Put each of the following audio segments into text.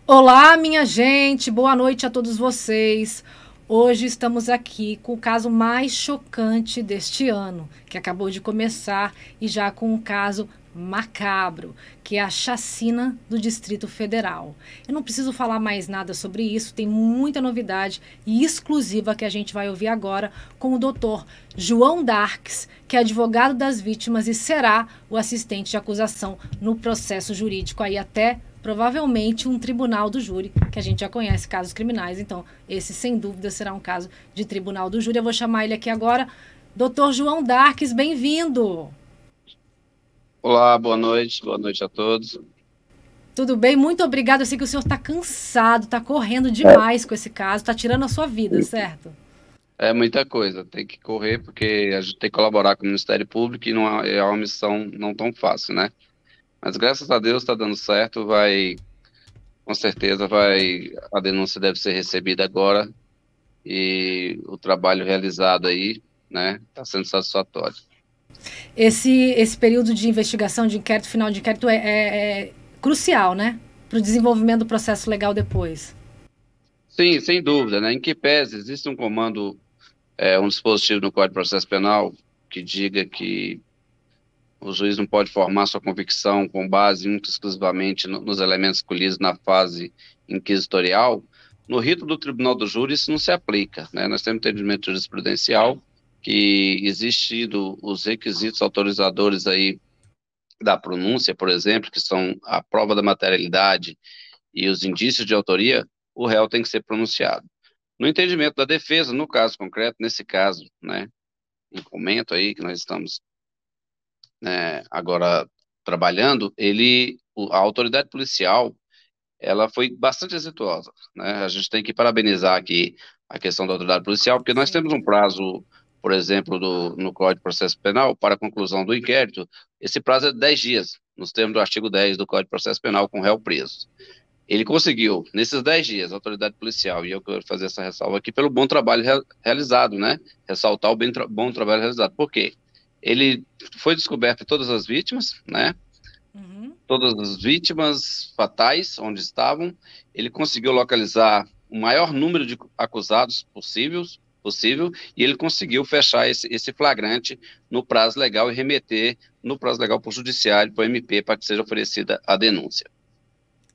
Olá, minha gente, boa noite a todos vocês. Hoje estamos aqui com o caso mais chocante deste ano, que acabou de começar, e já com um caso macabro, que é a chacina do Distrito Federal. Eu não preciso falar mais nada sobre isso, tem muita novidade e exclusiva que a gente vai ouvir agora com o doutor João Darques, que é advogado das vítimas e será o assistente de acusação no processo jurídico aí até provavelmente um tribunal do júri, que a gente já conhece casos criminais, então esse sem dúvida será um caso de tribunal do júri. Eu vou chamar ele aqui agora. Doutor João Darques, bem-vindo. Olá, boa noite a todos. Tudo bem? Muito obrigado. Eu sei que o senhor está cansado, está correndo É, demais com esse caso, está tirando a sua vida, certo? é muita coisa, tem que correr porque a gente tem que colaborar com o Ministério Público e não é uma missão não tão fácil, né? Mas graças a Deus está dando certo, com certeza a denúncia deve ser recebida agora e o trabalho realizado aí, né, está sendo satisfatório. Esse período de investigação, de inquérito, final de inquérito é crucial, né? Para o desenvolvimento do processo legal depois. Sim, sem dúvida, né? Em que pese existe um comando, um dispositivo no Código de Processo Penal que diga que o juiz não pode formar sua convicção com base única e exclusivamente nos elementos colhidos na fase inquisitorial. No rito do Tribunal do Júri, isso não se aplica, né? Nós temos entendimento jurisprudencial que existindo os requisitos autorizadores aí da pronúncia, por exemplo, que são a prova da materialidade e os indícios de autoria, o réu tem que ser pronunciado. No entendimento da defesa, no caso concreto, nesse caso, né, em comento aí que nós estamos agora trabalhando, a autoridade policial, ela foi bastante exitosa, né? A gente tem que parabenizar aqui a questão da autoridade policial, porque nós Sem temos um dúvida. prazo, por exemplo, no Código de Processo Penal, para a conclusão do inquérito, esse prazo é de 10 dias, nos termos do artigo 10 do Código de Processo Penal, com réu preso. Ele conseguiu, nesses 10 dias, a autoridade policial, e eu quero fazer essa ressalva aqui, pelo bom trabalho realizado, né? Ressaltar o bom trabalho realizado. Por quê? Ele foi descoberto todas as vítimas, né? Uhum. Todas as vítimas fatais, onde estavam. Ele conseguiu localizar o maior número de acusados possível, e ele conseguiu fechar esse flagrante no prazo legal e remeter no prazo legal para o judiciário, para o MP, para que seja oferecida a denúncia,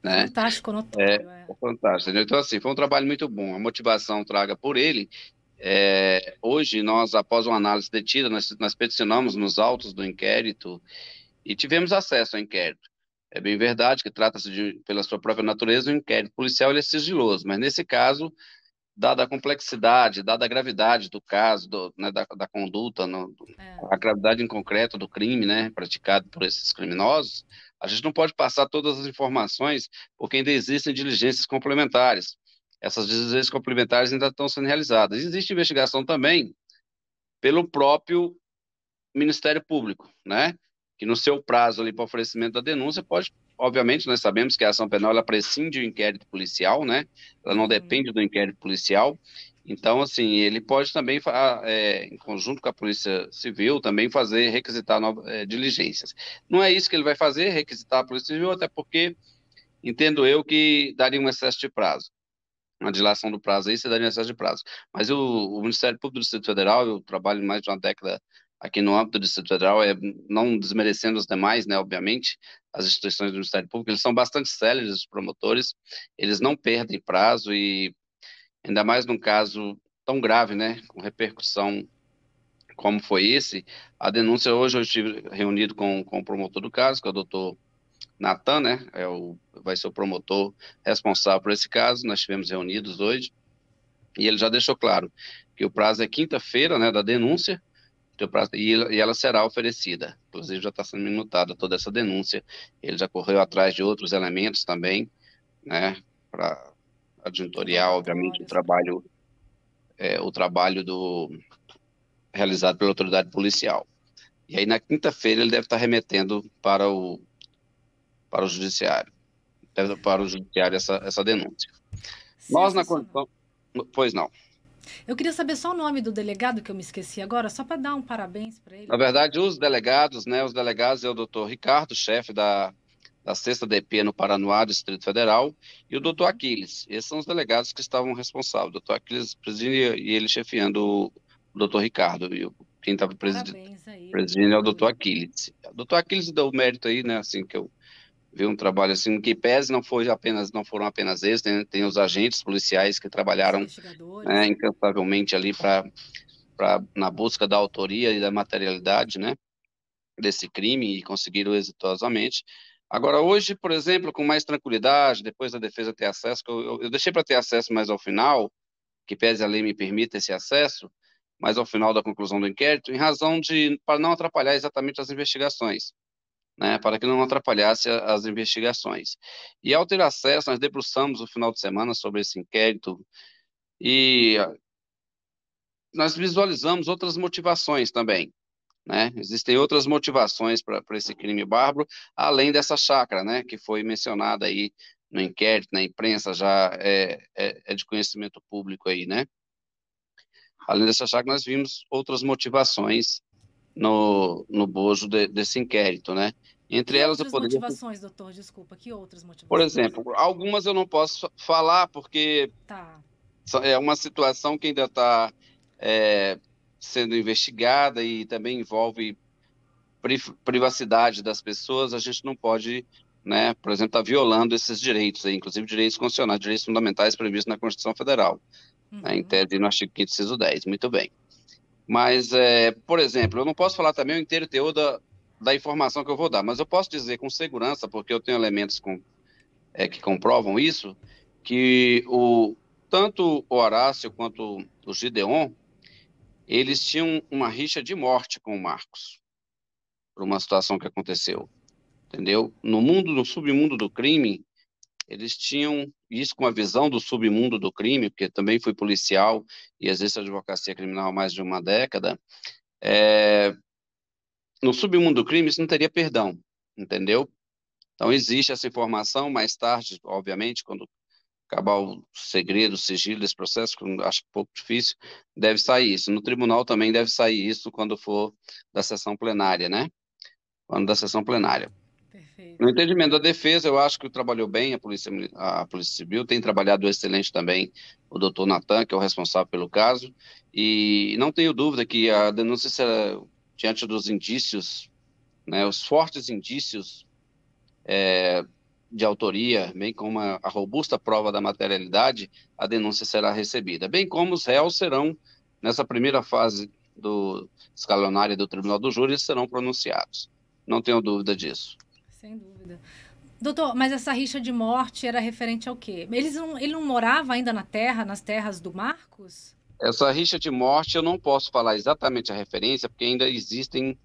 né? Fantástico, É, notório. É. é fantástico, entendeu? Então, assim, foi um trabalho muito bom. A motivação traga por ele. Hoje, nós, após uma análise detida, nós peticionamos nos autos do inquérito e tivemos acesso ao inquérito. É bem verdade que trata-se pela sua própria natureza, um inquérito policial ele é sigiloso, mas nesse caso, dada a complexidade, dada a gravidade do caso, né, da conduta, É. a gravidade em concreto do crime, né, praticado por esses criminosos, a gente não pode passar todas as informações, porque ainda existem diligências complementares. Essas diligências complementares ainda estão sendo realizadas. Existe investigação também pelo próprio Ministério Público, né? Que no seu prazo ali para oferecimento da denúncia pode, obviamente, nós sabemos que a ação penal ela prescinde do inquérito policial, né? Ela não Uhum. depende do inquérito policial. Então, assim, ele pode também, em conjunto com a Polícia Civil, também fazer, requisitar diligências. Não é isso que ele vai fazer, requisitar a Polícia Civil, até porque entendo eu que daria um excesso de prazo. Uma dilação do prazo aí, você daria um excesso de prazo. Mas o Ministério Público do Distrito Federal, eu trabalho mais de uma década aqui no âmbito do Distrito Federal, não desmerecendo os demais, né, obviamente, as instituições do Ministério Público, eles são bastante céleres, os promotores, eles não perdem prazo e ainda mais num caso tão grave, né, com repercussão como foi esse, a denúncia hoje eu estive reunido com o promotor do caso, que é o doutor Natan, né, vai ser o promotor responsável por esse caso, nós estivemos reunidos hoje, e ele já deixou claro que o prazo é quinta-feira, né, da denúncia, e ela será oferecida. Inclusive, já está sendo minutada toda essa denúncia. Ele já correu atrás de outros elementos também, né, para adjuntoriar, obviamente, Probatórios. o trabalho realizado pela autoridade policial. E aí, na quinta-feira, ele deve estar remetendo para o judiciário, para o judiciário essa denúncia. Nós, na Sensacional. condição. Pois não. Eu queria saber só o nome do delegado que eu me esqueci agora, só para dar um parabéns para ele, Na por favor. verdade, os delegados, né, os delegados é o doutor Ricardo, chefe da 6ª DP no Paranoá, Distrito Federal, e o doutor Aquiles. Esses são os delegados que estavam responsáveis. O doutor Aquiles presidindo e ele chefiando o doutor Ricardo. E quem estava Parabéns aí presidindo é o por... doutor Aquiles. O doutor Aquiles deu mérito aí, né, assim, que eu vi um trabalho assim, que pese não foram apenas eles, tem os agentes policiais que Os trabalharam, né, investigadores. incansavelmente ali na busca da autoria e da materialidade, né, desse crime e conseguiram exitosamente. Agora, hoje, por exemplo, com mais tranquilidade, depois da defesa ter acesso, que eu deixei para ter acesso mais ao final, que pese a lei me permita esse acesso, mas ao final da conclusão do inquérito, em razão para não atrapalhar exatamente as investigações, né, para que não atrapalhasse as investigações. E ao ter acesso, nós debruçamos no final de semana sobre esse inquérito e nós visualizamos outras motivações também, né? Existem outras motivações para esse crime bárbaro, além dessa chácara, né, que foi mencionada aí no inquérito, na imprensa, já é de conhecimento público aí, né? Além dessa chácara, nós vimos outras motivações no bojo desse inquérito, né? Entre Que elas, eu outras poderia, motivações, doutor? Desculpa, que outras por motivações? exemplo, algumas eu não posso falar porque Tá. é uma situação que ainda está sendo investigada e também envolve privacidade das pessoas. A gente não pode, né, por exemplo, estar violando esses direitos, aí, inclusive direitos constitucionais, direitos fundamentais previstos na Constituição Federal, né, em Uhum. tese no artigo 5º, inciso 10. Muito bem. Mas, por exemplo, eu não posso falar também o inteiro teor da informação que eu vou dar, mas eu posso dizer com segurança, porque eu tenho elementos que comprovam isso, que tanto o Horácio quanto o Gideon, eles tinham uma rixa de morte com o Marcos, por uma situação que aconteceu, entendeu? No submundo do crime, eles tinham isso com a visão do submundo do crime, porque também fui policial e exerço advocacia criminal há mais de uma década. No submundo do crime, isso não teria perdão, entendeu? Então, existe essa informação. Mais tarde, obviamente, quando acabar o segredo, o sigilo desse processo, que eu acho pouco difícil, deve sair isso. No tribunal também deve sair isso quando for da sessão plenária, né? Quando da sessão plenária. No Perfeito. entendimento da defesa, eu acho que trabalhou bem a Polícia Civil, tem trabalhado excelente também o doutor Natan, que é o responsável pelo caso, e não tenho dúvida que a denúncia será, diante dos indícios, né, os fortes indícios de autoria, bem como a robusta prova da materialidade, a denúncia será recebida, bem como os réus serão, nessa primeira fase do escalonária do Tribunal do Júri, serão pronunciados. Não tenho dúvida disso. Sem dúvida. Doutor, mas essa rixa de morte era referente ao quê? Ele não morava ainda na terra, nas terras do Marcos? Essa rixa de morte, eu não posso falar exatamente a referência, porque ainda existem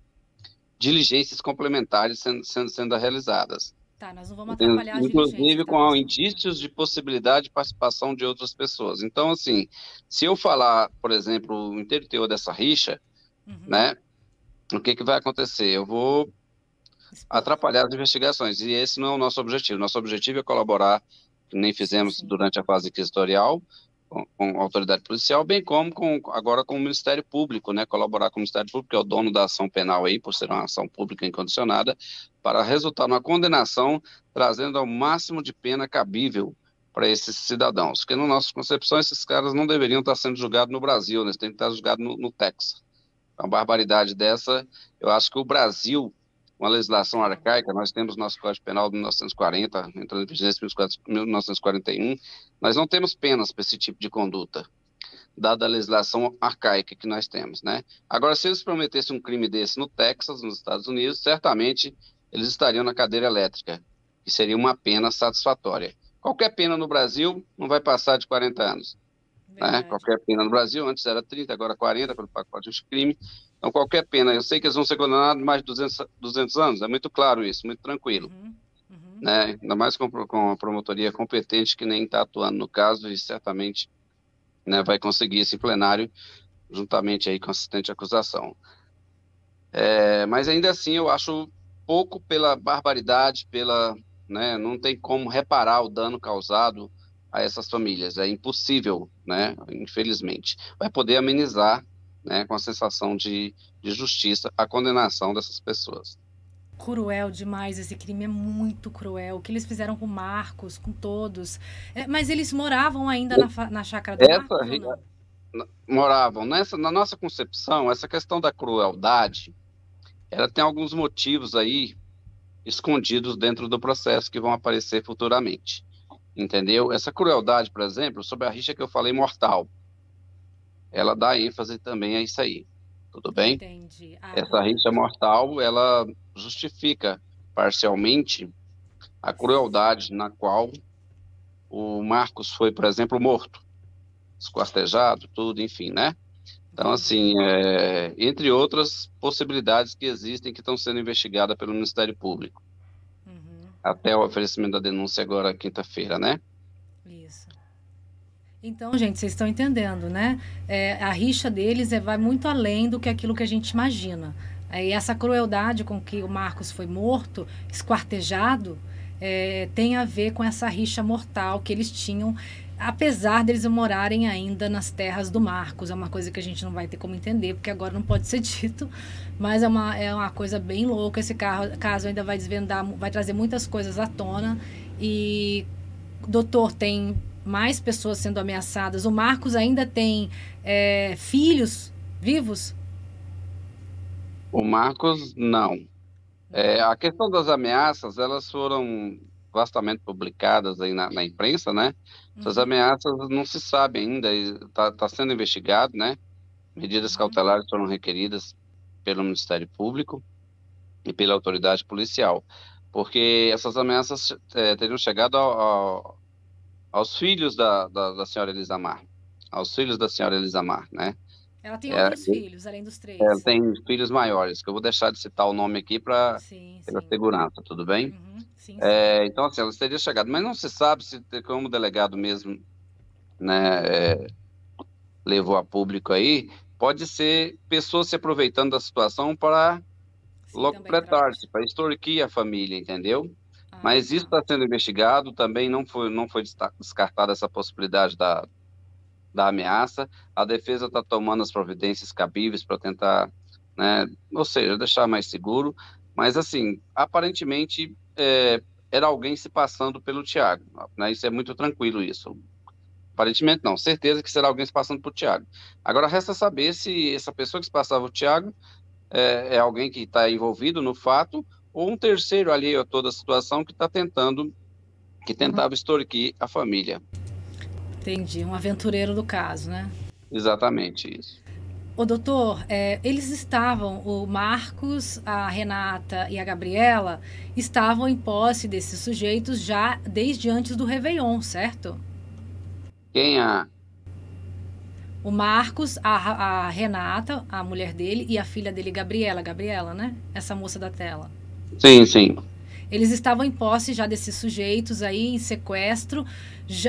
diligências complementares sendo realizadas. Tá, nós não vamos atrapalhar as diligências que Inclusive está com passando. indícios de possibilidade de participação de outras pessoas. Então, assim, se eu falar, por exemplo, o inteiro teor dessa rixa, Uhum. né, o que vai acontecer? Eu vou Expor. atrapalhar as investigações, e esse não é o nosso objetivo. Nosso objetivo é colaborar, que nem Sim, fizemos sim. durante a fase inquisitorial, com a autoridade policial, bem como agora com o Ministério Público, né? Colaborar com o Ministério Público, que é o dono da ação penal aí, por ser uma ação pública incondicionada, para resultar numa condenação, trazendo ao máximo de pena cabível para esses cidadãos. Porque, na nossa concepção, esses caras não deveriam estar sendo julgados no Brasil, né? Eles têm que estar julgados no Texas. Uma barbaridade dessa, eu acho que o Brasil, uma legislação arcaica, nós temos nosso Código Penal de 1940, entrando em vigência em 1941, nós não temos penas para esse tipo de conduta, dada a legislação arcaica que nós temos, né? Agora, se eles prometessem um crime desse no Texas, nos Estados Unidos, certamente eles estariam na cadeira elétrica, que seria uma pena satisfatória. Qualquer pena no Brasil não vai passar de 40 anos. Né? Verdade. Qualquer pena no Brasil, antes era 30, agora 40, pelo pacote de crime. Então, qualquer pena, eu sei que eles vão ser condenados mais de 200 anos, é muito claro isso, muito tranquilo. Uhum. Uhum. Né? Ainda mais com a promotoria competente que nem está atuando no caso e certamente, né, vai conseguir esse plenário juntamente aí com a assistente de acusação. Mas ainda assim eu acho pouco pela barbaridade, né, não tem como reparar o dano causado a essas famílias, é impossível, né, infelizmente. Vai poder amenizar, né, com a sensação de justiça a condenação dessas pessoas. Cruel demais, esse crime é muito cruel. O que eles fizeram com o Marcos, com todos. Mas eles moravam ainda na chácara do Essa Marcos ou não? moravam na nossa concepção, essa questão da crueldade, ela tem alguns motivos aí escondidos dentro do processo que vão aparecer futuramente. Entendeu? Essa crueldade, por exemplo, sobre a rixa que eu falei mortal, ela dá ênfase também a isso aí. Tudo bem? Entendi. Ah, Essa rixa crueldade. mortal, ela justifica parcialmente a crueldade na qual o Marcos foi, por exemplo, morto, esquartejado, tudo, enfim, né? Então, Entendi. assim, entre outras possibilidades que existem que estão sendo investigadas pelo Ministério Público, Uhum, até o oferecimento da denúncia agora, quinta-feira, né? isso. Então, gente, vocês estão entendendo, né? A rixa deles vai muito além do que aquilo que a gente imagina. E essa crueldade com que o Marcos foi morto, esquartejado, tem a ver com essa rixa mortal que eles tinham, apesar deles morarem ainda nas terras do Marcos. É uma coisa que a gente não vai ter como entender, porque agora não pode ser dito, mas é uma coisa bem louca. Esse caso ainda vai desvendar, vai trazer muitas coisas à tona. E doutor, tem mais pessoas sendo ameaçadas. O Marcos ainda tem filhos vivos? O Marcos, não. Não. A questão das ameaças, elas foram vastamente publicadas aí na imprensa, né? Essas Uhum, ameaças não se sabe ainda, está sendo investigado, né? Medidas uhum. cautelares foram requeridas pelo Ministério Público e pela autoridade policial, porque essas ameaças teriam chegado aos filhos da senhora Elisamar, aos filhos da senhora Elisamar, né? Ela tem É, outros filhos, além dos ela três. tem filhos maiores, que eu vou deixar de citar o nome aqui para Sim, pela sim. segurança, tudo bem? Uhum, sim, sim. Então, assim, ela teria chegado, mas não se sabe se, como o delegado mesmo, né, levou a público aí, pode ser pessoas se aproveitando da situação para Sim, também locupletar-se, tráfico. para extorquir a família, entendeu? Ah, Mas isso tá. está sendo investigado, também não foi descartada essa possibilidade da ameaça. A defesa está tomando as providências cabíveis para tentar, né, ou seja, deixar mais seguro. Mas, assim, aparentemente era alguém se passando pelo Tiago, né? Isso é muito tranquilo, isso. Aparentemente não, certeza que será alguém se passando por Tiago. Agora resta saber se essa pessoa que se passava por Tiago é alguém que está envolvido no fato ou um terceiro alheio a toda a situação que tentava extorquir a família. Entendi. Um aventureiro do caso, né? Exatamente isso. Ô, doutor, eles estavam, o Marcos, a Renata e a Gabriela, estavam em posse desses sujeitos já desde antes do Réveillon, certo? Quem a. O Marcos, a Renata, a mulher dele, e a filha dele, Gabriela, né? Essa moça da tela. Sim, sim. Eles estavam em posse já desses sujeitos aí, em sequestro,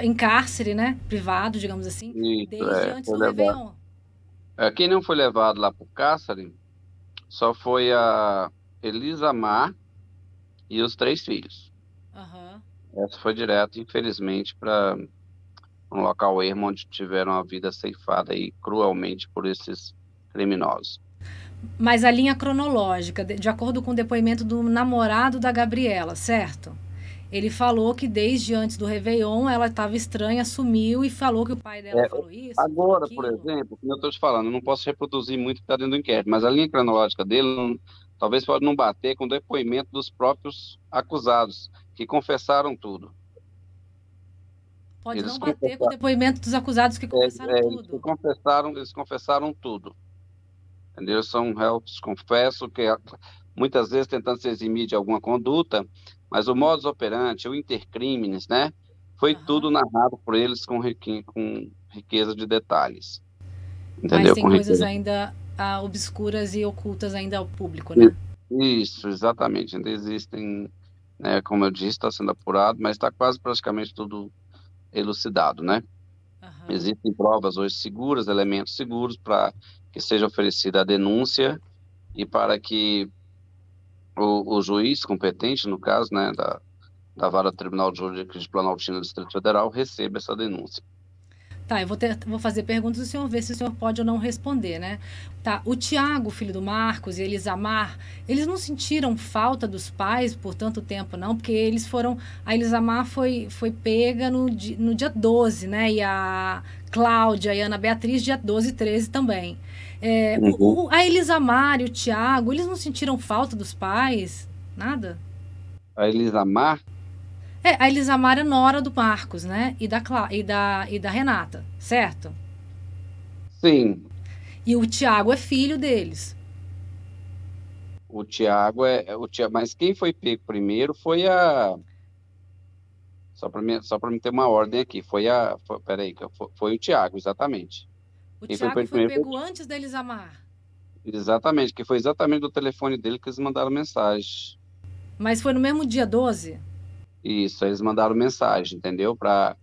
em cárcere, né? Privado, digamos assim, Isso, desde antes foi do levado. Réveillon. Quem não foi levado lá para o cárcere só foi a Elisa Mar e os três filhos. Aham. Essa foi direto, infelizmente, para um local ermo onde tiveram a vida ceifada aí cruelmente por esses criminosos. Mas a linha cronológica, de acordo com o depoimento do namorado da Gabriela, certo? Ele falou que desde antes do Réveillon ela estava estranha, sumiu e falou que o pai dela É, falou isso, falou agora, por aquilo. exemplo, como eu estou te falando, eu não posso reproduzir muito o que está dentro do inquérito, mas a linha cronológica dele talvez pode não bater com o depoimento dos próprios acusados, que confessaram tudo. Pode Eles não bater com o depoimento dos acusados que confessaram tudo. eles confessaram tudo. Entendeu? São réus, confesso que muitas vezes tentando se eximir de alguma conduta, mas o modus operandi, o intercrimes, né? Foi Aham. tudo narrado por eles com riqueza de detalhes. Mas Entendeu? tem Com coisas riqueza. ainda obscuras e ocultas ainda ao público, né? Isso, exatamente. Ainda existem, né, como eu disse, está sendo apurado, mas está quase praticamente tudo elucidado, né? Aham. Existem provas hoje seguras, elementos seguros para que seja oferecida a denúncia e para que o juiz competente, no caso, né, da Vara Tribunal de Júri de Planaltina do Distrito Federal, receba essa denúncia. Tá, vou fazer perguntas e o senhor vê se o senhor pode ou não responder, né? Tá, o Tiago, filho do Marcos, e a Elisamar, eles não sentiram falta dos pais por tanto tempo, não? Porque eles foram. A Elisamar foi pega no dia 12, né? E a Cláudia e a Ana Beatriz, dia 12 e 13 também. Uhum. A Elisamar e o Tiago, eles não sentiram falta dos pais? Nada? A Elisamar, A Elisamar é nora do Marcos, né? E da Renata, certo? sim. E o Tiago é filho deles. O Tiago o Tiago, mas quem foi pego primeiro foi a. Só para mim ter uma ordem aqui. Peraí, foi o Tiago, exatamente. O Quem foi Tiago pego foi primeiro foi pego antes da Elisamar. exatamente, que foi exatamente do telefone dele que eles mandaram mensagem. Mas foi no mesmo dia 12? Isso, eles mandaram mensagem, entendeu? Para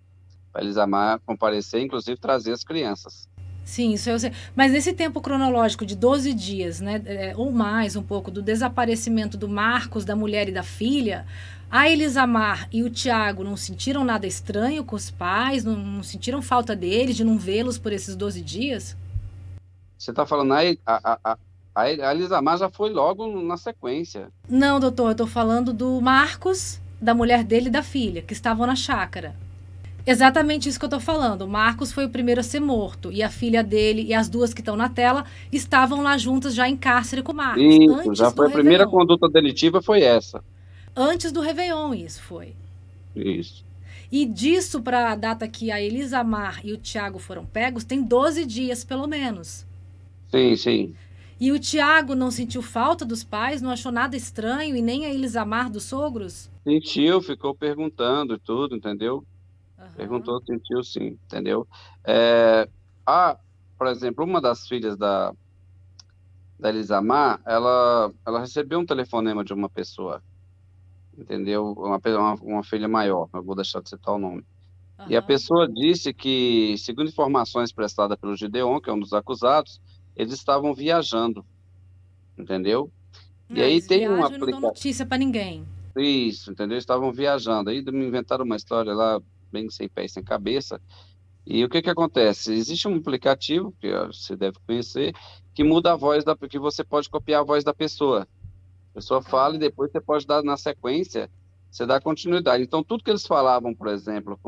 Elisamar comparecer, inclusive trazer as crianças. Sim, isso eu sei. Mas nesse tempo cronológico de 12 dias, né, ou mais um pouco, do desaparecimento do Marcos, da mulher e da filha, a Elisamar e o Tiago não sentiram nada estranho com os pais? Não sentiram falta deles, de não vê-los por esses 12 dias? Você está falando, a Elisamar já foi logo na sequência. Não, doutor, eu estou falando do Marcos, da mulher dele e da filha, que estavam na chácara. Exatamente isso que eu estou falando. O Marcos foi o primeiro a ser morto. E a filha dele e as duas que estão na tela estavam lá juntas já em cárcere com o Marcos. Isso, já Antes do foi a primeira Réveillon. conduta delitiva, foi essa. Antes do Réveillon, isso foi. Isso. E disso para a data que a Elisamar e o Tiago foram pegos, tem 12 dias pelo menos. Sim, sim. E o Tiago não sentiu falta dos pais, não achou nada estranho, e nem a Elisamar dos sogros? Sentiu, ficou perguntando e tudo, entendeu? Aham. Perguntou, sentiu sim, entendeu? É, a, por exemplo, uma das filhas da Elisamar, ela recebeu um telefonema de uma pessoa, entendeu? Uma filha maior, eu vou deixar de citar o nome. E a Aham. pessoa disse que, segundo informações prestadas pelo Gideon, que é um dos acusados, eles estavam viajando, entendeu? E Ah, aí eles tem um viajam e não dão aplicativo, notícia para ninguém. isso, entendeu? Eles estavam viajando. Aí me inventaram uma história lá, bem sem pé e sem cabeça. E o que que acontece? Existe um aplicativo, que você deve conhecer, que muda a voz que você pode copiar a voz da pessoa. A pessoa fala e Ah, depois você pode dar na sequência, você dá continuidade. Então, tudo que eles falavam, por exemplo,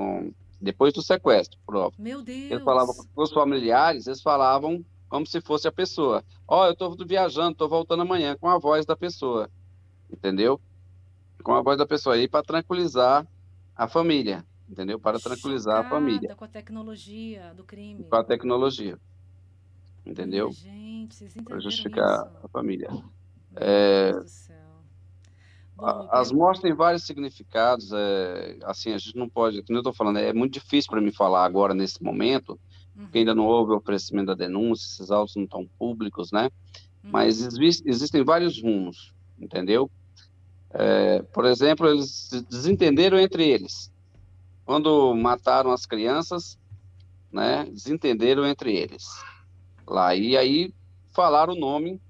depois do sequestro, prova, meu eles falavam Deus. com os familiares, eles falavam como se fosse a pessoa. Ó, eu estou viajando, estou voltando amanhã, com a voz da pessoa, entendeu? Com a voz da pessoa aí para tranquilizar a família, entendeu? Para tranquilizar a família Chocada com a tecnologia do crime. com a tecnologia, Minha entendeu? gente, vocês Para entenderam justificar isso? a família. Meu Deus do céu. Bom, eu As mortes têm vários significados, assim, a gente não pode, como eu estou falando, é muito difícil para mim falar agora nesse momento, porque ainda não Uhum, houve o oferecimento da denúncia, esses autos não estão públicos, né? Mas uhum, existem vários rumos, entendeu? Por exemplo, eles se desentenderam entre eles. Quando mataram as crianças, né, desentenderam entre eles lá. E aí falaram o nome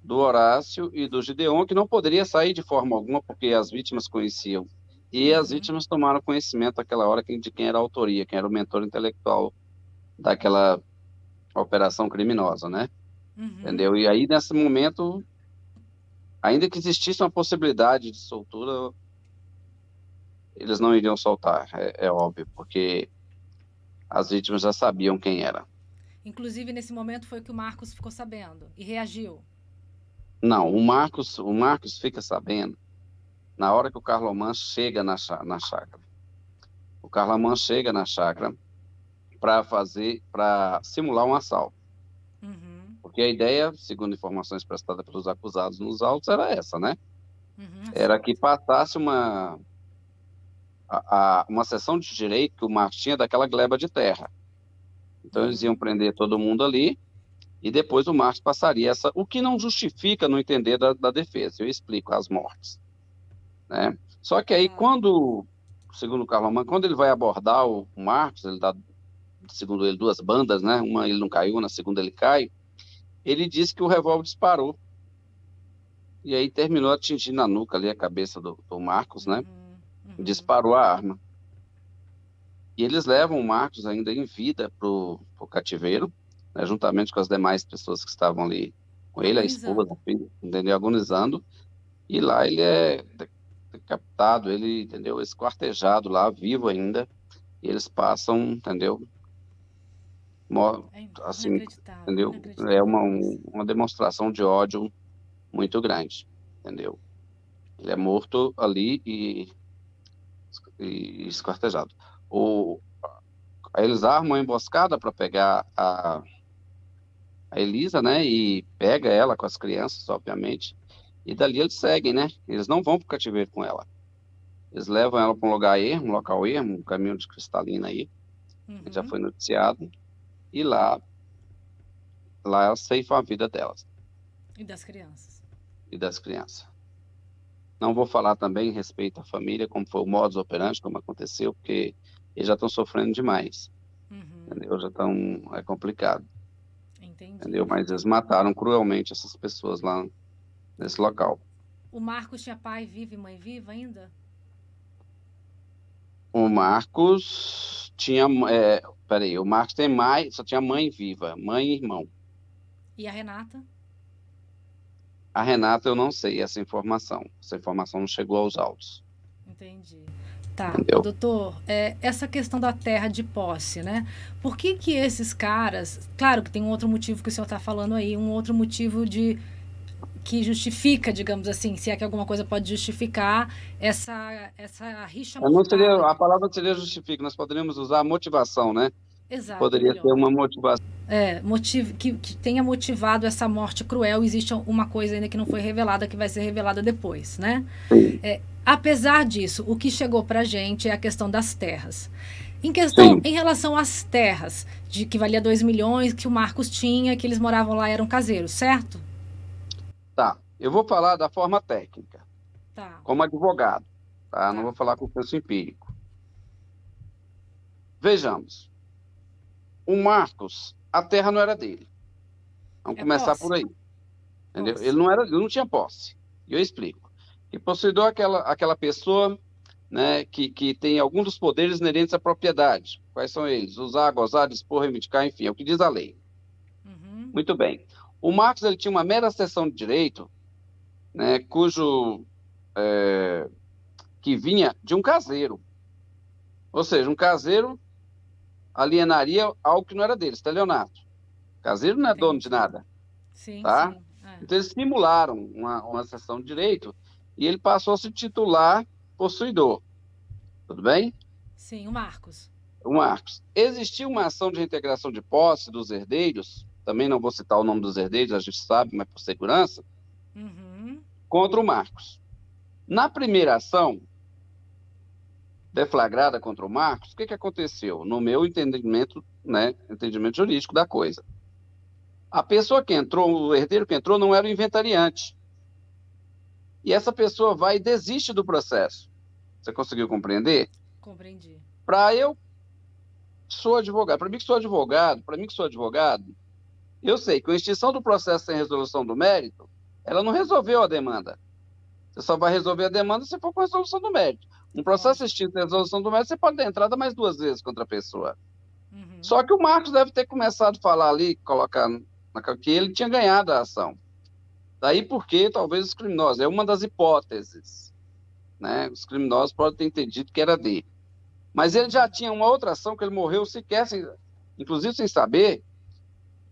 do Horácio e do Gideon, que não poderia sair de forma alguma, porque as vítimas conheciam. E as uhum, vítimas tomaram conhecimento naquela hora de quem era a autoria, quem era o mentor intelectual daquela operação criminosa, né? uhum. Entendeu? E aí, nesse momento, ainda que existisse uma possibilidade de soltura, eles não iriam soltar, é óbvio, porque as vítimas já sabiam quem era. Inclusive, nesse momento foi que o Marcos ficou sabendo e reagiu. Não, o Marcos fica sabendo na hora que o Carloman chega na chácara. O Carloman chega na chácara para simular um assalto. Uhum, Porque a ideia, segundo informações prestadas pelos acusados nos autos, era essa, né? uhum, Era que assalto. passasse uma sessão de direito que o Marcos tinha daquela gleba de terra. Então eles iam Uhum, prender todo mundo ali e depois o Marcos passaria o que não justifica no entender da defesa. Eu explico as mortes, né? Só que aí tá. segundo o Carlos, quando ele vai abordar o Marcos, ele dá, segundo ele, duas bandas, né? Uma ele não caiu, na segunda ele cai. Ele disse que o revólver disparou e aí terminou atingindo na nuca ali a cabeça do Marcos, né? Uhum, uhum, Disparou a arma. e eles levam o Marcos ainda em vida para o cativeiro, né, juntamente com as demais pessoas que estavam ali com ele, a esposa, Agonizando. a filha, entendeu? Agonizando, e lá ele é decapitado, ele, entendeu? Esquartejado lá, vivo ainda, e eles passam, entendeu? É Assim, inacreditável, entendeu? É inacreditável isso. uma demonstração de ódio muito grande, entendeu? Ele é morto ali e esquartejado. O, Aí eles armam uma emboscada para pegar a Elisa, né? E pega ela com as crianças, obviamente. E dali eles seguem, né? Eles não vão para o cativeiro com ela. Eles levam ela para um lugar ermo, um local ermo, um caminho de Cristalina aí, que já Uhum. foi noticiado. E lá elas ceifam a vida delas E das crianças. e das crianças. Não vou falar também em respeito à família, como foi o modus operandi, como aconteceu, porque eles já estão sofrendo demais, Uhum. entendeu? Já estão, é complicado, Entendi. entendeu? Mas eles mataram cruelmente essas pessoas lá nesse local. O Marcos tinha pai vivo e mãe viva ainda? O Marcos tinha, peraí, o Marcos tem mais, só tinha mãe viva, mãe e irmão. E a Renata? A Renata eu não sei essa informação não chegou aos autos, Entendi. Tá, ô entendeu? doutor, essa questão da terra de posse, né? Por que que esses caras, claro que tem um outro motivo que o senhor está falando aí, um outro motivo de que justifica, digamos assim, se é que alguma coisa pode justificar essa rixa Não seria, mortal. a palavra não seria justifica, nós poderíamos usar a motivação, né? Que Exato, poderia ter melhor. uma motivação. Que tenha motivado essa morte cruel. Existe uma coisa ainda que não foi revelada, que vai ser revelada depois, né? Apesar disso, o que chegou pra gente é a questão das terras. Sim, Em relação às terras, de que valia 2 milhões, que o Marcos tinha, que eles moravam lá, eram caseiros, certo? tá. Eu vou falar da forma técnica, Tá, como advogado, tá? Não tá. vou falar com o senso empírico. Vejamos, o Marcos, a terra não era dele. Vamos É começar por posse? aí, entendeu? Posse. Ele não tinha posse. E eu explico. E possuidor é aquela pessoa, né, que tem algum dos poderes inerentes à propriedade. Quais são eles? Usar, gozar, dispor, reivindicar, enfim, é o que diz a lei. Uhum. Muito bem. O Marcos ele tinha uma mera cessão de direito, né, cujo que vinha de um caseiro. Ou seja, um caseiro alienaria algo que não era dele, estelionato. Caseiro não é dono de Entendi. nada, Sim, tá? sim. É. Então eles simularam uma cessão de direito e ele passou a se titular possuidor, tudo bem? Sim, o Marcos. O Marcos. Existiu uma ação de reintegração de posse dos herdeiros, também não vou citar o nome dos herdeiros, a gente sabe, mas por segurança, Uhum. contra o Marcos. Na primeira ação, deflagrada contra o Marcos, o que aconteceu? No meu entendimento, né, entendimento jurídico da coisa. A pessoa que entrou, o herdeiro que entrou, não era o inventariante. E essa pessoa vai e desiste do processo. Você conseguiu compreender? Compreendi. Para eu sou advogado, para mim que sou advogado, para mim que sou advogado, eu sei que a extinção do processo sem resolução do mérito, ela não resolveu a demanda. Você só vai resolver a demanda se for com resolução do mérito. Um processo Lógico. extinto sem resolução do mérito, você pode dar entrada mais duas vezes contra a pessoa. Só Uhum. que o Marcos deve ter começado a falar ali, colocar que ele tinha ganhado a ação. Daí porque talvez os criminosos, é uma das hipóteses, né? Os criminosos podem ter entendido que era dele. Mas ele já tinha uma outra ação que ele morreu sequer, inclusive sem saber,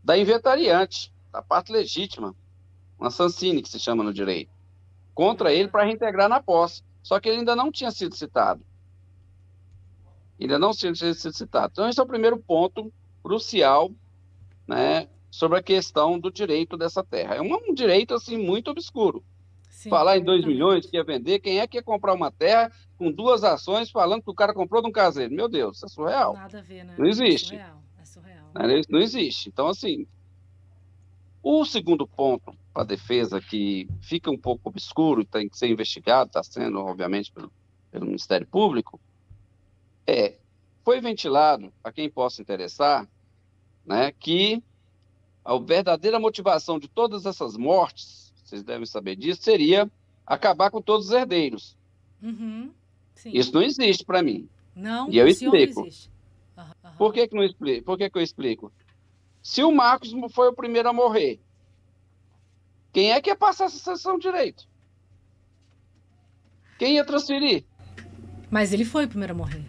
da inventariante, da parte legítima, uma Sancine, que se chama no direito, contra ele Ah, para reintegrar na posse. Só que ele ainda não tinha sido citado. Ainda não tinha sido citado. Então, esse é o primeiro ponto crucial, né, sobre a questão do direito dessa terra. É um direito, assim, muito obscuro. sim, Falar em 2 milhões completamente. que ia vender, quem é que ia comprar uma terra com duas ações falando que o cara comprou de um caseiro? Meu Deus, isso é surreal. Nada a ver, Não né? É existe. surreal. É surreal. Né? Isso não existe. Então, assim, o segundo ponto para a defesa, que fica um pouco obscuro, tem que ser investigado, está sendo, obviamente, pelo Ministério Público, foi ventilado, a quem possa interessar, né, que a verdadeira motivação de todas essas mortes, vocês devem saber disso, seria acabar com todos os herdeiros. Uhum. Sim. Isso não existe para mim. Não, E eu pro senhor não explico. existe. Por que que não explico? Por que que eu explico? Se o Marcos foi o primeiro a morrer, quem é que ia passar essa sucessão de direito? Quem ia transferir? Mas ele foi o primeiro a morrer.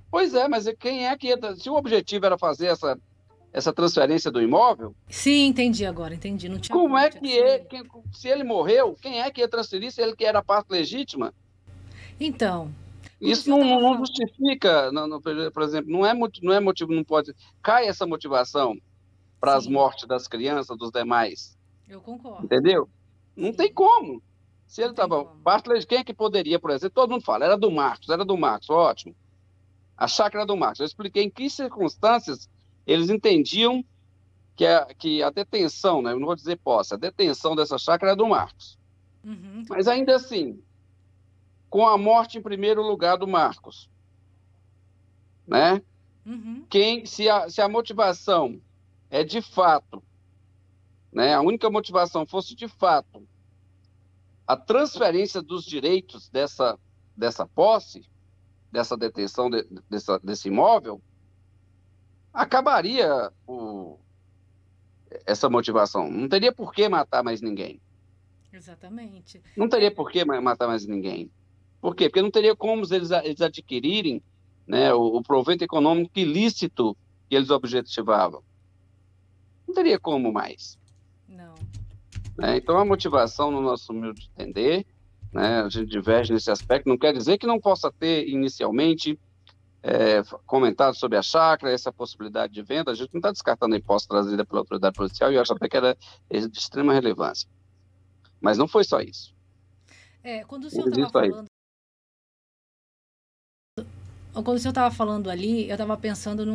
Pois é, mas quem é que ia... Se o objetivo era fazer essa transferência do imóvel, Sim, entendi agora, entendi. Não tinha como como, é tinha que ser ele. se ele morreu, quem é que ia transferir se ele que era a parte legítima? Então, quando o Isso senhor estava não falando. justifica, por exemplo, não é motivo, não pode. Cai essa motivação para as Sim, mortes das crianças, dos demais, eu concordo. entendeu? Não tem Sim, como. Se ele não tem estava. como. Parte legítima, quem é que poderia, por exemplo? Todo mundo fala, era do Marcos, ótimo. A chácara do Marcos. Eu expliquei em que circunstâncias eles entendiam que a detenção, né, eu não vou dizer posse, a detenção dessa chácara é do Marcos. Uhum, Mas ainda assim, com a morte em primeiro lugar do Marcos, né? uhum, Se a motivação é de fato, né, a única motivação fosse de fato a transferência dos direitos dessa posse, dessa detenção desse imóvel, acabaria essa motivação. Não teria por que matar mais ninguém. exatamente. Não teria por que matar mais ninguém. Por quê? Porque não teria como eles adquirirem, né, o proveito econômico ilícito que eles objetivavam. Não teria como mais. Não. Né? Então, a motivação, no nosso humilde entender, né, a gente diverge nesse aspecto, não quer dizer que não possa ter, inicialmente, comentado sobre a chácara, essa possibilidade de venda, a gente não está descartando a hipótese trazida pela autoridade policial, e eu acho até que era de extrema relevância. Mas não foi só isso. Quando o Não senhor estava existe só isso. falando. Quando o senhor estava falando ali, eu estava pensando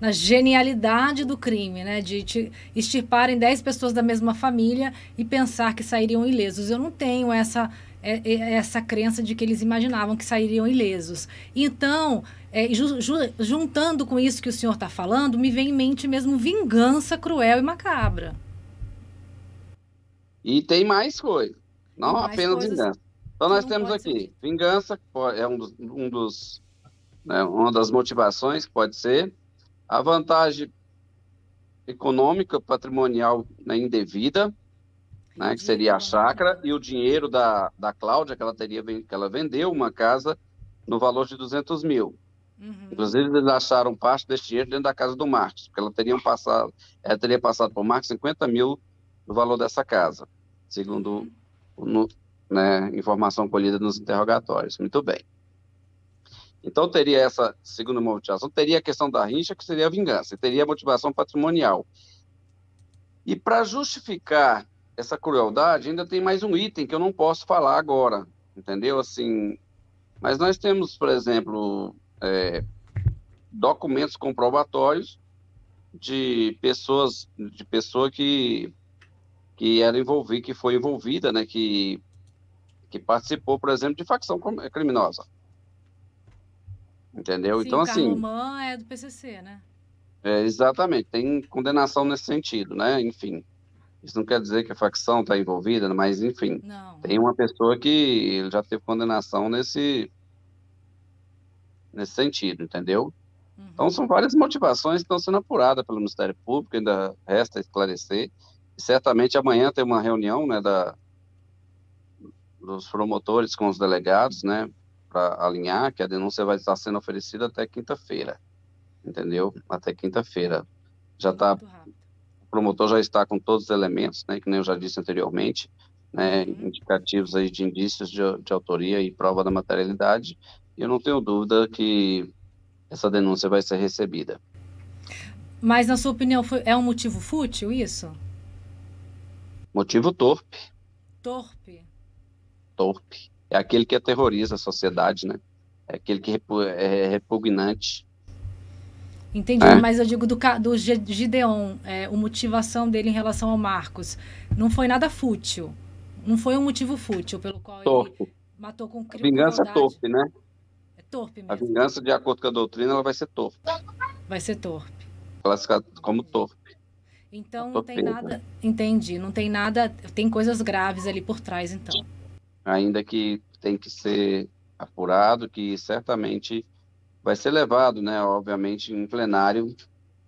na genialidade do crime, né? De extirparem 10 pessoas da mesma família e pensar que sairiam ilesos. Eu não tenho essa crença de que eles imaginavam que sairiam ilesos. Então, juntando com isso que o senhor está falando, me vem em mente mesmo vingança cruel e macabra. E tem mais coisa, E não mais apenas coisas vingança. Então, que nós não temos pode ser aqui dito. vingança, que é né, uma das motivações que pode ser, a vantagem econômica, patrimonial, né, indevida, né, que Entendi, seria a chácara, econômica. e o dinheiro da Cláudia, que ela vendeu uma casa no valor de 200 mil. Uhum, Inclusive, eles acharam parte desse dinheiro dentro da casa do Marcos, porque ela teria passado por Marcos 50 mil no valor dessa casa, segundo uhum, no, né, informação colhida nos interrogatórios. Muito bem. Então, teria essa segunda motivação, teria a questão da rincha, que seria a vingança, e teria a motivação patrimonial. E para justificar essa crueldade, ainda tem mais um item que eu não posso falar agora, entendeu? Assim, mas nós temos, por exemplo, documentos comprobatórios de pessoa que era envolvida, que foi envolvida, né, que participou, por exemplo, de facção criminosa, entendeu? sim, Então, o assim, Carlomã é do PCC, né? exatamente, tem condenação nesse sentido, né? Enfim, isso não quer dizer que a facção está envolvida, né? Mas, enfim, Não, tem não. uma pessoa que já teve condenação nesse sentido, entendeu? Então, Uhum. são várias motivações que estão sendo apuradas pelo Ministério Público, ainda resta esclarecer. E certamente amanhã tem uma reunião, né, dos promotores com os delegados, né, para alinhar que a denúncia vai estar sendo oferecida até quinta-feira, entendeu? Até quinta-feira. Muito rápido. O promotor já está com todos os elementos, né, que nem eu já disse anteriormente, né, Uhum. indicativos aí de indícios de autoria e prova da materialidade, e eu não tenho dúvida que essa denúncia vai ser recebida. Mas, na sua opinião, é um motivo fútil isso? Motivo torpe, Torpe? torpe. É aquele que aterroriza a sociedade, né? É aquele que é repugnante, Entendi, né? mas eu digo do Gideon, a motivação dele em relação ao Marcos. Não foi nada fútil. Não foi um motivo fútil pelo qual ele Torpe. matou com A vingança é crueldade. torpe, né? É torpe A mesmo. vingança, de acordo com a doutrina, ela vai ser torpe, Vai ser torpe. classificada como Entendi. torpe, a Então não tem torpeza. nada. Entendi. Não tem nada. Tem coisas graves ali por trás, então. Ainda que tem que ser apurado, que certamente vai ser levado, né, obviamente, em plenário.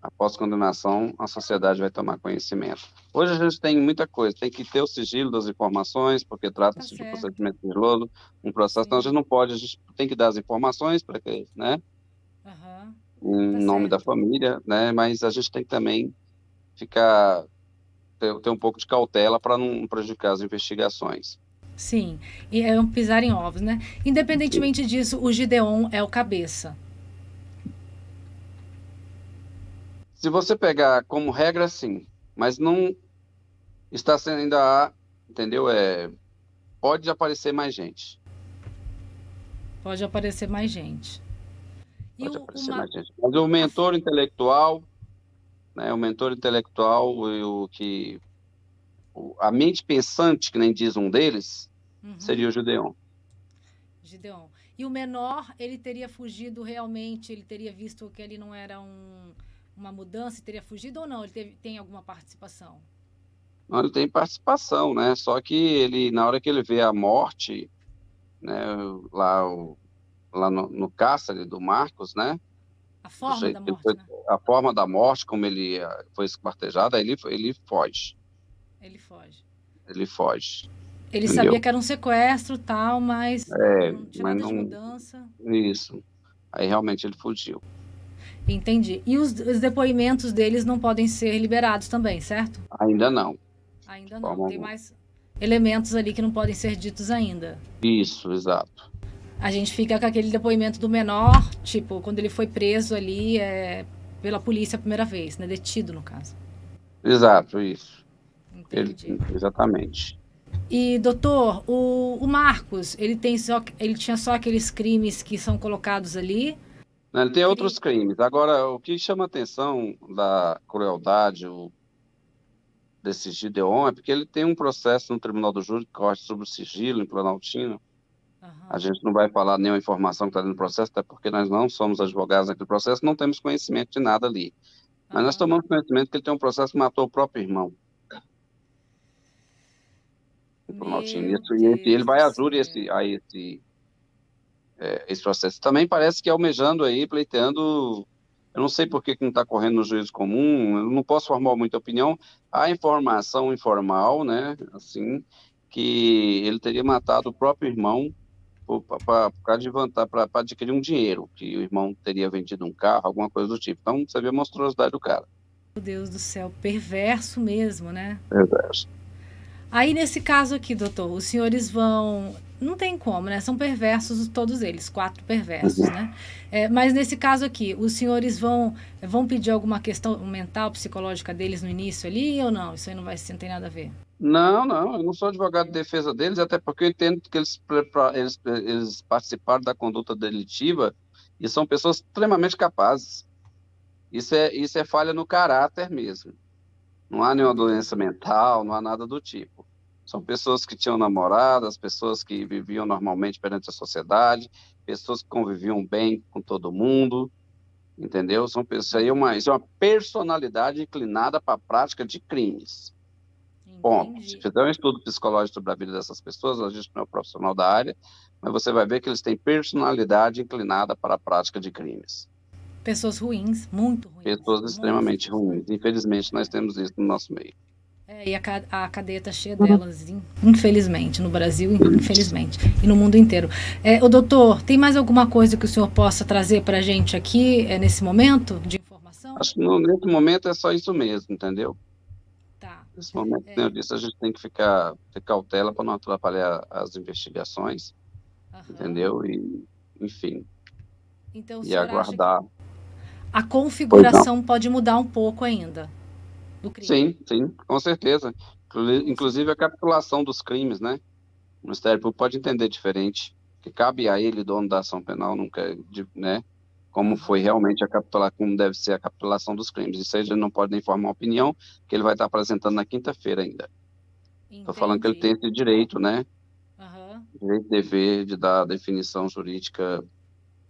Após condenação, a sociedade vai tomar conhecimento. Hoje a gente tem muita coisa, tem que ter o sigilo das informações, porque Tá trata-se de certo. procedimento sigiloso, um processo, então a gente Sim. não pode, a gente tem que dar as informações para que, né, Aham. Tá em nome da certo. família, né, mas a gente tem que também ficar, ter um pouco de cautela para não prejudicar as investigações. Sim. E é um pisar em ovos, né? Independentemente disso, o Gideon é o cabeça. Se você pegar como regra, sim, mas não está sendo ainda, entendeu? Pode aparecer mais gente. Pode aparecer mais gente. E Pode o, aparecer uma, mais gente. Mas o a, mentor intelectual, né? O mentor intelectual, a mente pensante, que nem diz um deles, seria uhum, o Gideon. Gideon. E o menor, ele teria fugido realmente, ele teria visto que ele não era uma mudança, teria fugido ou não? Ele tem alguma participação? Não, ele tem participação, né? Só que ele, na hora que ele vê a morte, né? Lá, lá no cárcere do Marcos, né? A Do forma jeito da que ele morte, foi, né? a forma da morte, como ele foi esquartejado, aí ele foge. Ele foge. Ele foge, Ele sabia entendeu? que era um sequestro, tal, mas não tinha Mas nada de não. mudança. Isso. Aí realmente ele fugiu. Entendi. E os depoimentos deles não podem ser liberados também, certo? Ainda não, de Ainda não. forma Tem alguma. mais elementos ali que não podem ser ditos ainda. Isso, exato. A gente fica com aquele depoimento do menor, tipo, quando ele foi preso ali pela polícia a primeira vez, né? Detido, no caso. Exato, isso. Ele, Entendi. exatamente. E, doutor, o Marcos, ele tinha só aqueles crimes que são colocados ali. Né, ele tem outros Crime. crimes. Agora, o que chama a atenção da crueldade desse Gideon é porque ele tem um processo no Tribunal do Júri que corre sobre o sigilo em Planaltino. A Aham, gente não vai falar nenhuma informação que está dentro do processo, até porque nós não somos advogados daquele processo, não temos conhecimento de nada ali. Mas nós aham. tomamos conhecimento que ele tem um processo que matou o próprio irmão em Planaltino. Meu E ele Deus do vai a júri céu. esse processo. Também parece que é almejando aí, pleiteando. Eu não sei por que que não está correndo no juízo comum, eu não posso formar muita opinião. Há informação informal, né, assim, que ele teria matado o próprio irmão para adquirir um dinheiro, que o irmão teria vendido um carro, alguma coisa do tipo. Então, você vê a monstruosidade do cara. Meu Deus do céu, perverso mesmo, né? Exato. Aí, nesse caso aqui, doutor, os senhores vão. Não tem como, né? São perversos todos eles, quatro perversos, Uhum. né? Mas nesse caso aqui, os senhores vão pedir alguma questão mental, psicológica deles no início ali ou não? Isso aí não tem nada a ver. Não, não, eu não sou advogado de defesa deles, até porque eu entendo que eles participaram da conduta delitiva e são pessoas extremamente capazes. Isso é falha no caráter mesmo. Não há nenhuma doença Entendi. mental, não há nada do tipo. São pessoas que tinham namoradas, pessoas que viviam normalmente perante a sociedade, pessoas que conviviam bem com todo mundo, entendeu? São pessoas, isso é uma personalidade inclinada para a prática de crimes. Ponto. Se Entendi. fizer um estudo psicológico sobre a vida dessas pessoas, a gente não é profissional da área, mas você vai ver que eles têm personalidade inclinada para a prática de crimes. Pessoas ruins, muito ruins. Pessoas extremamente Monstros, né? ruins. Infelizmente, nós temos isso no nosso meio. E a cadeia tá cheia delas, infelizmente, no Brasil, infelizmente, e no mundo inteiro. O doutor, tem mais alguma coisa que o senhor possa trazer para a gente aqui nesse momento de informação? Acho que nesse momento é só isso mesmo, entendeu? Tá. Nesse momento, como eu disse, a gente tem que ter cautela para não atrapalhar as investigações, Aham. entendeu? E, enfim, Então o e senhor acha que aguardar. a Pois não. configuração pode mudar um pouco ainda do crime? Sim, sim, com certeza. Com Inclusive a certeza. capitulação dos crimes, né? O Ministério Público pode entender diferente, que cabe a ele, dono da ação penal, nunca, né? Como foi Aham. realmente como deve ser a capitulação dos crimes. Isso aí ele não pode nem formar uma opinião, que ele vai estar apresentando na quinta-feira ainda. Estou falando que ele tem Entendi. esse direito, né? Aham. Direito e dever de dar a definição jurídica,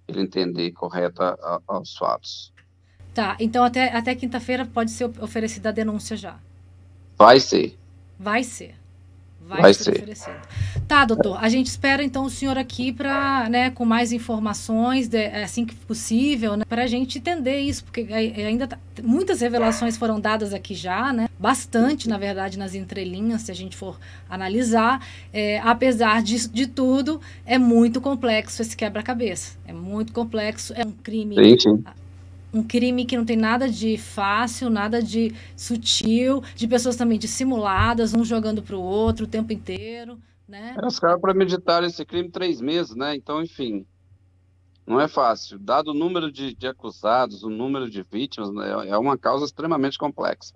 ele entender correta aos fatos. Tá, então até quinta-feira pode ser oferecida a denúncia já. Vai ser, Vai ser. Vai ser oferecido. Tá, doutor. A gente espera, então, o senhor aqui para, né, com mais informações, assim que possível, né, para a gente entender isso, porque ainda muitas revelações foram dadas aqui já, né? Bastante, na verdade, nas entrelinhas, se a gente for analisar. Apesar de tudo, é muito complexo esse quebra-cabeça. É muito complexo. É um crime... Sim. Um crime que não tem nada de fácil, nada de sutil, de pessoas também dissimuladas, um jogando para o outro o tempo inteiro, né? Os caras premeditaram esse crime 3 meses, né? Então, enfim, não é fácil. Dado o número de acusados, o número de vítimas, né, é uma causa extremamente complexa.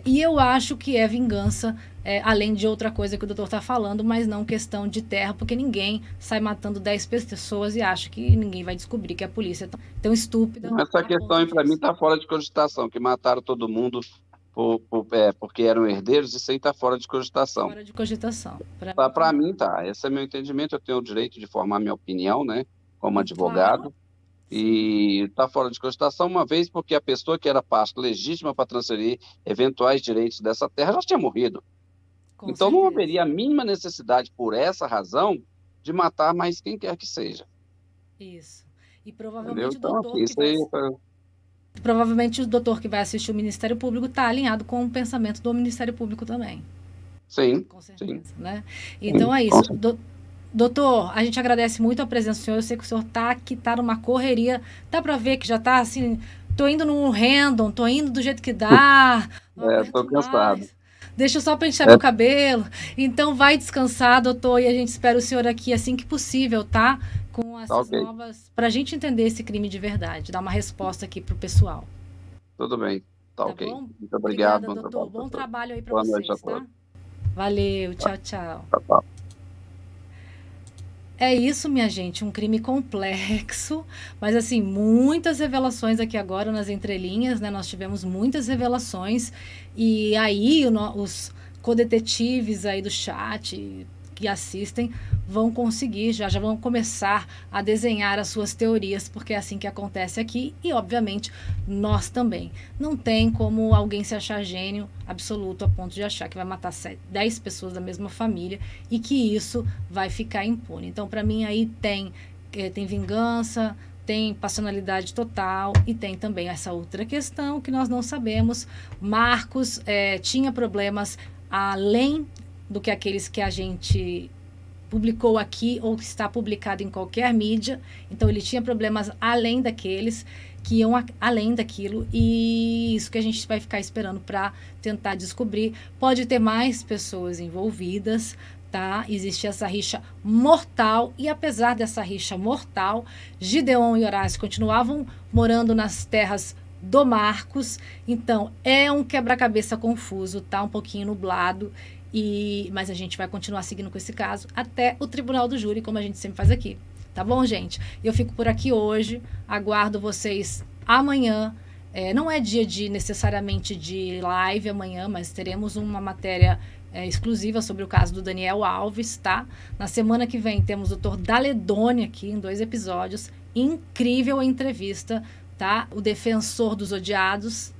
E eu acho que é vingança, além de outra coisa que o doutor está falando, mas não questão de terra, porque ninguém sai matando 10 pessoas e acha que ninguém vai descobrir que a polícia é tão estúpida. Essa questão aí, para mim, está fora de cogitação, que mataram todo mundo porque eram herdeiros, isso aí está fora de cogitação. Fora de cogitação. Para mim, tá. Esse é meu entendimento, eu tenho o direito de formar minha opinião, né, como advogado. Claro. E está fora de cogitação, uma vez porque a pessoa que era parte legítima para transferir eventuais direitos dessa terra já tinha morrido. Então não haveria a mínima necessidade, por essa razão, de matar mais quem quer que seja. Isso. E provavelmente então, o doutor provavelmente o doutor que vai assistir o Ministério Público está alinhado com o pensamento do Ministério Público também. Sim. Com certeza, né? Então é isso. Doutor, a gente agradece muito a presença do senhor. Eu sei que o senhor tá numa correria. Dá para ver que já tá assim, tô indo no random, tô indo do jeito que dá. Tô cansado. Deixa só pentear meu cabelo. Então vai descansar, doutor, e a gente espera o senhor aqui assim que possível, tá? Com essas novas, pra gente entender esse crime de verdade, dar uma resposta aqui pro pessoal. Tudo bem. Tá ok. Bom? Muito obrigado. Obrigada, doutor. Bom trabalho aí para vocês, tá? Valeu, tchau. É isso, minha gente, um crime complexo, mas assim, muitas revelações aqui agora nas entrelinhas, né? Nós tivemos muitas revelações e aí os codetetives aí do chat que assistem vão conseguir, já vão começar a desenhar as suas teorias, porque é assim que acontece aqui e, obviamente, nós também. Não tem como alguém se achar gênio absoluto a ponto de achar que vai matar 10 pessoas da mesma família e que isso vai ficar impune. Então, para mim, aí tem vingança, tem passionalidade total e tem também essa outra questão que nós não sabemos. Marcos tinha problemas além do que aqueles que a gente publicou aqui ou que está publicado em qualquer mídia. Então, ele tinha problemas além daqueles que iam além daquilo e isso que a gente vai ficar esperando para tentar descobrir. Pode ter mais pessoas envolvidas, tá? Existe essa rixa mortal e apesar dessa rixa mortal, Gideon e Horácio continuavam morando nas terras do Marcos. Então, é um quebra-cabeça confuso, tá? Um pouquinho nublado. Mas a gente vai continuar seguindo com esse caso até o tribunal do júri, como a gente sempre faz aqui. Tá bom, gente? Eu fico por aqui hoje. Aguardo vocês amanhã. Não é dia necessariamente de live amanhã, mas teremos uma matéria exclusiva sobre o caso do Daniel Alves, tá? Na semana que vem temos o Dr. Daledoni aqui em 2 episódios. Incrível a entrevista, tá? O defensor dos odiados.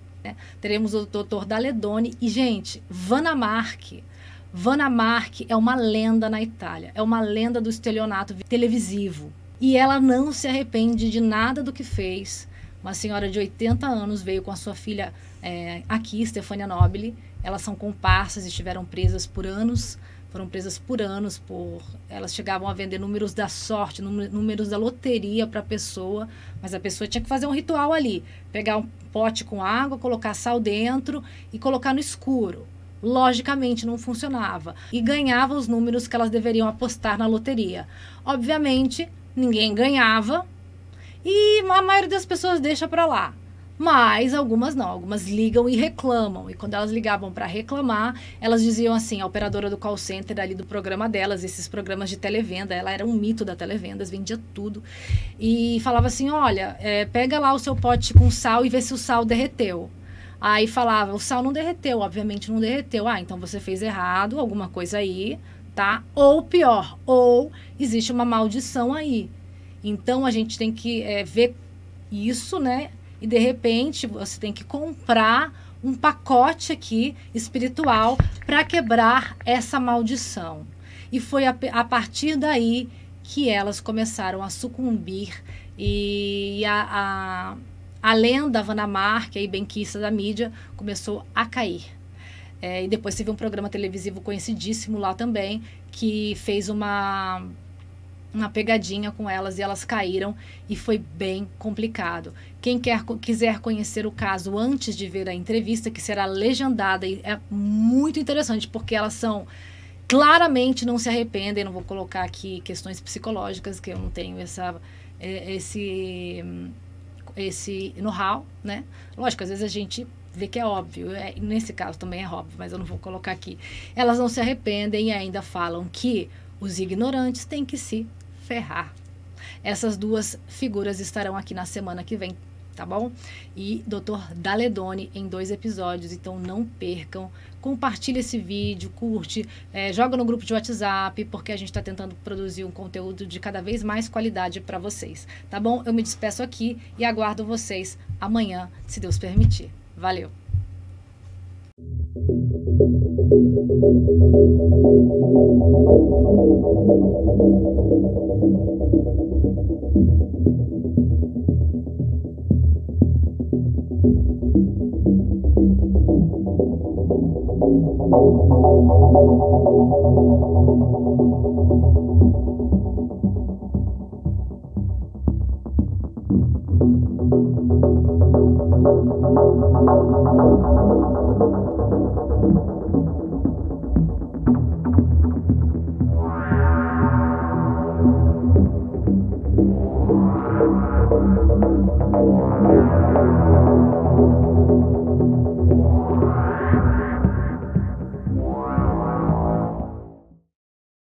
Teremos o Dr. Daledoni e, gente, Vanna Marchi é uma lenda na Itália, é uma lenda do estelionato televisivo. E ela não se arrepende de nada do que fez. Uma senhora de 80 anos veio com a sua filha aqui, Stefania Nobili. Elas são comparsas e estiveram presas por anos. Foram presas por anos. Elas chegavam a vender números da sorte, números da loteria para a pessoa. Mas a pessoa tinha que fazer um ritual ali. Pegar um pote com água, colocar sal dentro e colocar no escuro. Logicamente não funcionava. E ganhava os números que elas deveriam apostar na loteria. Obviamente, ninguém ganhava. E a maioria das pessoas deixa para lá. Mas algumas não, algumas ligam e reclamam. E quando elas ligavam para reclamar, elas diziam assim, a operadora do call center ali do programa delas, esses programas de televenda, ela era um mito da televendas, vendia tudo. E falava assim, olha, pega lá o seu pote com sal e vê se o sal derreteu. Aí falava, o sal não derreteu, obviamente não derreteu. Então você fez errado, alguma coisa aí, tá? Ou pior, ou existe uma maldição aí. Então a gente tem que ver isso, né? E de repente você tem que comprar um pacote aqui espiritual para quebrar essa maldição. E foi a partir daí que elas começaram a sucumbir e a lenda Vanamar, que é a benquista da mídia, começou a cair. E depois teve um programa televisivo conhecidíssimo lá também, que fez uma pegadinha com elas e elas caíram e foi bem complicado. Quem quiser conhecer o caso antes de ver a entrevista, que será legendada, e é muito interessante, porque elas são... Claramente não se arrependem, não vou colocar aqui questões psicológicas, que eu não tenho esse know-how, né? Lógico, às vezes a gente vê que é óbvio, nesse caso também é óbvio, mas eu não vou colocar aqui. Elas não se arrependem e ainda falam que os ignorantes têm que se ferrar. Essas duas figuras estarão aqui na semana que vem, tá bom? E Dr. Daledoni em 2 episódios, então não percam. Compartilha esse vídeo, curte, joga no grupo de WhatsApp, porque a gente está tentando produzir um conteúdo de cada vez mais qualidade para vocês, tá bom? Eu me despeço aqui e aguardo vocês amanhã, se Deus permitir. Valeu!